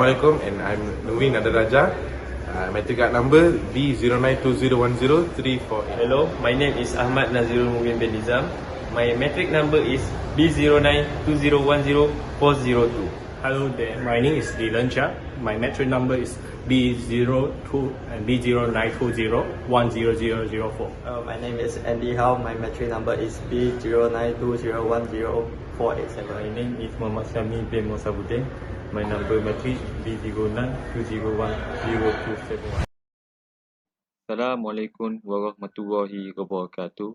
Assalamualaikum, and I'm Nuveen Nadaraja. Metric card number B09201034. Hello, my name is Ahmad Nazirul Mubin bin Nizam. My metric number is B0920104002. Hello there, my name is Dylan Chia. My metric number is B02 and B09201004. My name is Andy Howe. My metric number is B09201048. My name is Muhammad Syami bin Mosabuddin. My number metric B09201027. Assalamualaikum warahmatullahi wabarakatuh.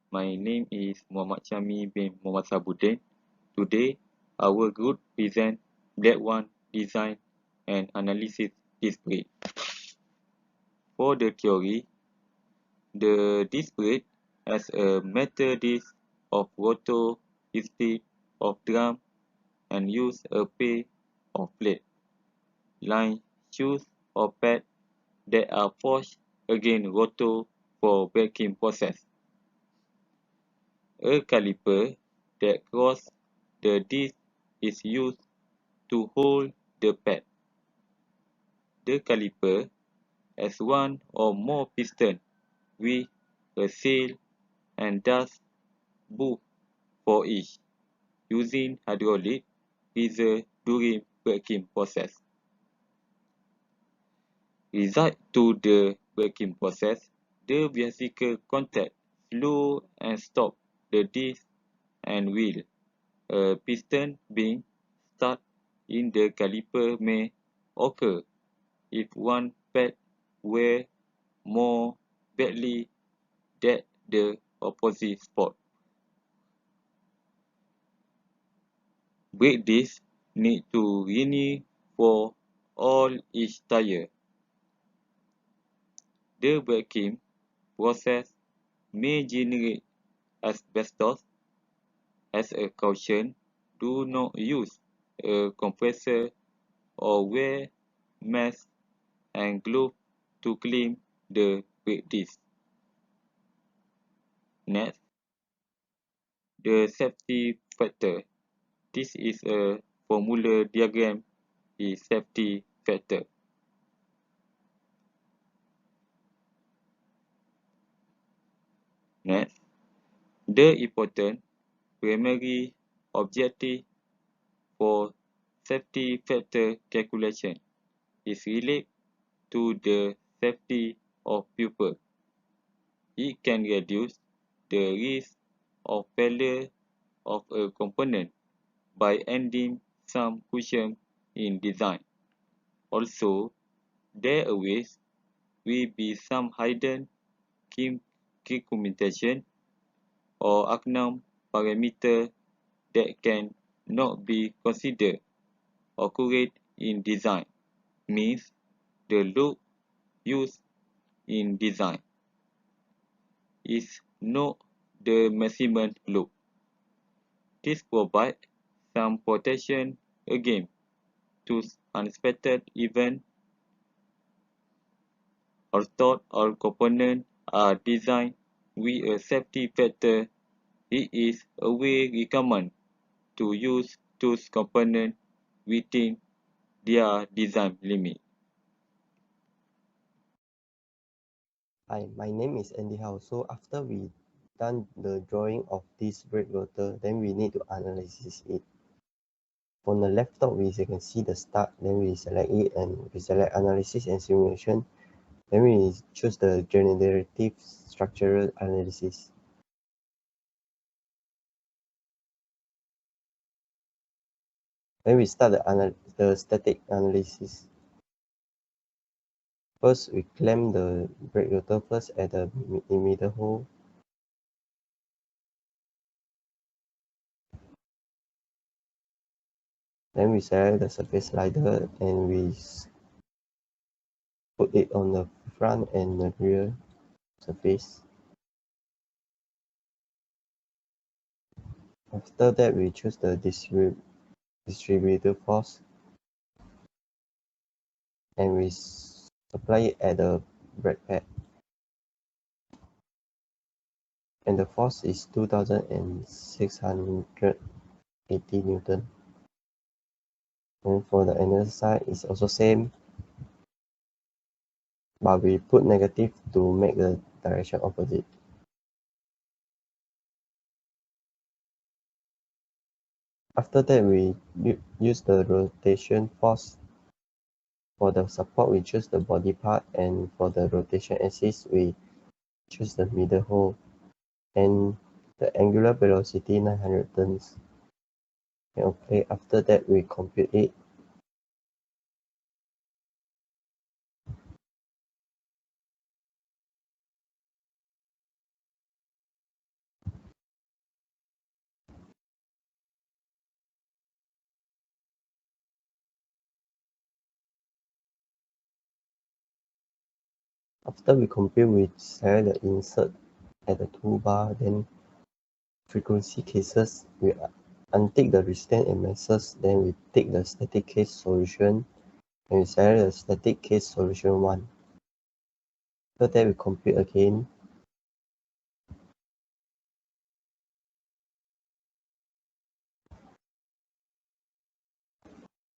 My name is Muhammad Syami bin Muhammad Sabuddin. Today, our group present Black One design and analysis display. For the theory, the display has a metal disc of rotor instead of drum and use a pair of plate, line, shoes or pad that are forged against rotor for braking process. A caliper that crosses the disc is used to hold the pad. The caliper has one or more pistons with a sail and dust booth for each, using hydraulic pressure during braking process. Result to the braking process, the vehicle contact, slow and stop the disc and wheel. A piston being stuck in the caliper may occur if one pad wears more badly than the opposite spot. Brake discs need to renew for all each tire. The braking process may generate asbestos. As a caution, do not use a compressor or wear mask and gloves to clean the brake disc. Next, the safety factor. This is a formula diagram is safety factor. Next, the important primary objective for safety factor calculation is related to the safety of pupil. It can reduce the risk of failure of a component by adding some cushion in design. Also, there always will be some hidden key commutation or unknown parameter that can not be considered accurate in design, means the loop used in design is not the maximum loop. This provides some protection against unexpected events. Although all components are designed with a safety factor, it is always recommended to use those components within their design limit. Hi, my name is Andy Howe. So after we done the drawing of this brake rotor, then we need to analyze it. On the left top, we can see the start, then we select it and we select analysis and simulation. Then we choose the generative structural analysis. Then we start the static analysis. First, we clamp the brake rotor first at the emitter hole. Then we select the surface slider and we put it on the front and the rear surface. After that, we choose the distributor force and we apply it at the brake pad. And the force is 2680 Newton. And for the other side, it's also same, but we put negative to make the direction opposite. After that, we use the rotation force. For the support, we choose the body part, and for the rotation axis, we choose the middle hole. And the angular velocity 900 turns. Okay, after that, we compute it. After we compute, we select the insert at the toolbar, then frequency cases, we untick the resistance and masses, then we take the static case solution, and we select the static case solution 1. After that, we compute again.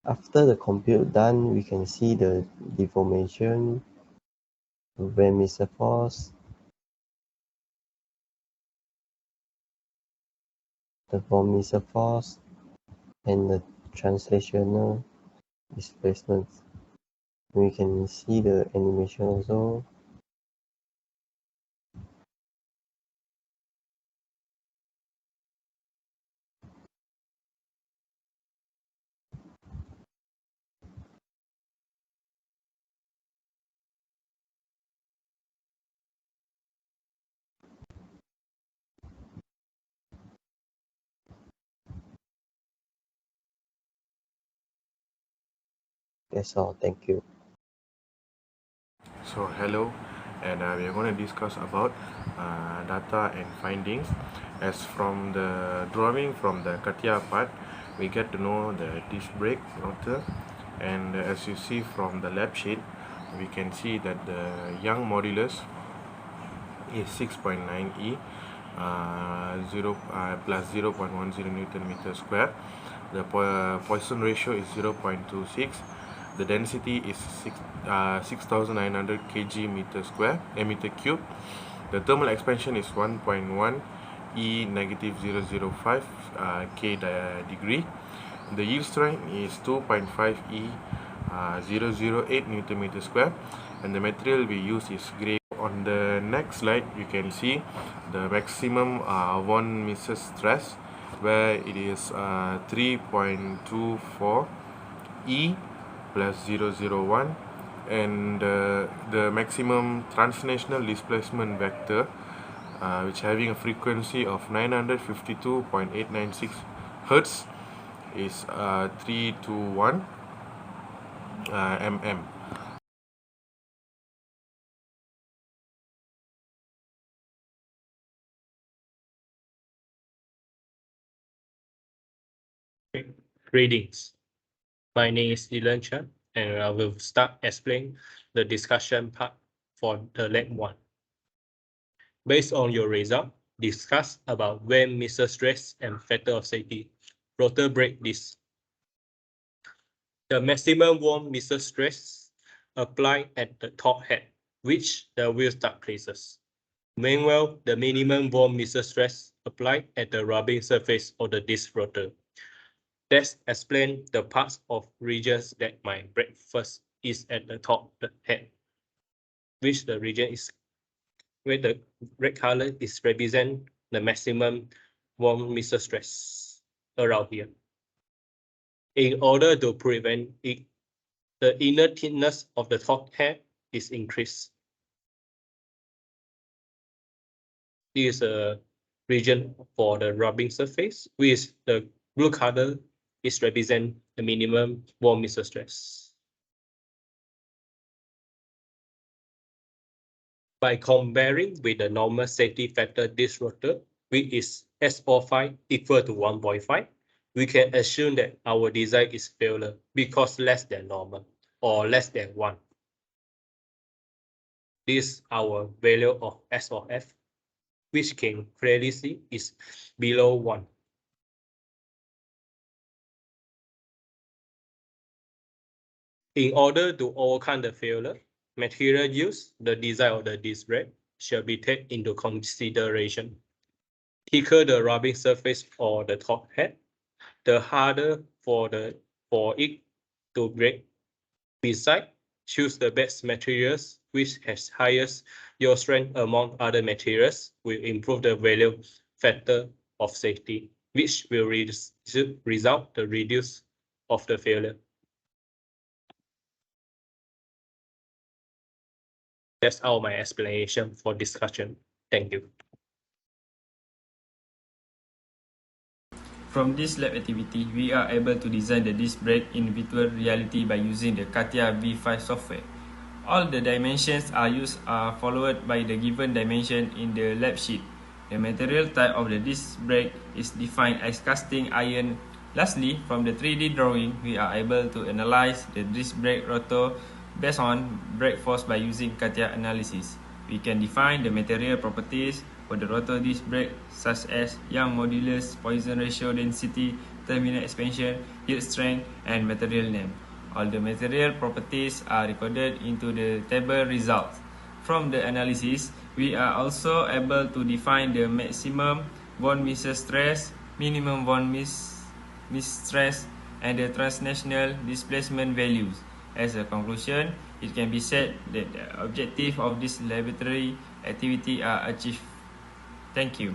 After the compute done, we can see the deformation, Van Miser force, the von Miser force, and the translational displacement. We can see the animation also. That's all. Thank you. So hello, and we are going to discuss about data and findings. As from the drawing from the CATIA part, we get to know the disc brake rotor, and as you see from the lab sheet, we can see that the Young modulus is 6.9 E, 0.10 Newton meter square. The Poisson ratio is 0.26. The density is 6,900 kg meter cube. The thermal expansion is 1.1 E negative 005 K degree. The yield strength is 2.5 E 008 Newton meter square, and the material we use is grey. On the next slide, you can see the maximum von Mises stress, where it is 3.24 E plus 001, and the maximum translational displacement vector, which having a frequency of 952.896 Hertz, is 321 mm. Greetings. My name is Dylan Chan, and I will start explaining the discussion part for the lab 1. Based on your result, discuss about when Miser stress and factor of safety, rotor brake disc. The maximum von Miser stress applied at the top head, which the wheel start places. Meanwhile, the minimum von Miser stress applied at the rubbing surface of the disc rotor. Let's explain the parts of regions that my brake first is at the top the head, which the region is where the red color is represent the maximum von Miser stress around here. In order to prevent it, the inner thickness of the top head is increased. This is a region for the rubbing surface, with the blue color is represent the minimum von Miser stress. By comparing with the normal safety factor disc rotor, which is S05 equal to 1.5, we can assume that our design is failure because less than normal or less than 1. This is our value of S of F, which can clearly see is below 1. In order to overcome the failure, material used, the design of the disc brake shall be taken into consideration. Thicker the rubbing surface or the top head, the harder for it to break. Besides, choose the best materials which has highest yield strength among other materials will improve the value factor of safety, which will result the reduce of the failure. That's all my explanation for discussion. Thank you. From this lab activity, we are able to design the disc brake in virtual reality by using the CATIA V5 software. All the dimensions are followed by the given dimension in the lab sheet. The material type of the disc brake is defined as casting iron. Lastly, from the 3D drawing, we are able to analyze the disc brake rotor based on brake force by using CATIA analysis. We can define the material properties for the rotor disc brake such as Young modulus, Poisson ratio, density, terminal expansion, yield strength, and material name. All the material properties are recorded into the table results. From the analysis, we are also able to define the maximum von Mises stress, minimum von Mises stress, and the transnational displacement values. As a conclusion, it can be said that the objective of this laboratory activity are achieved. Thank you.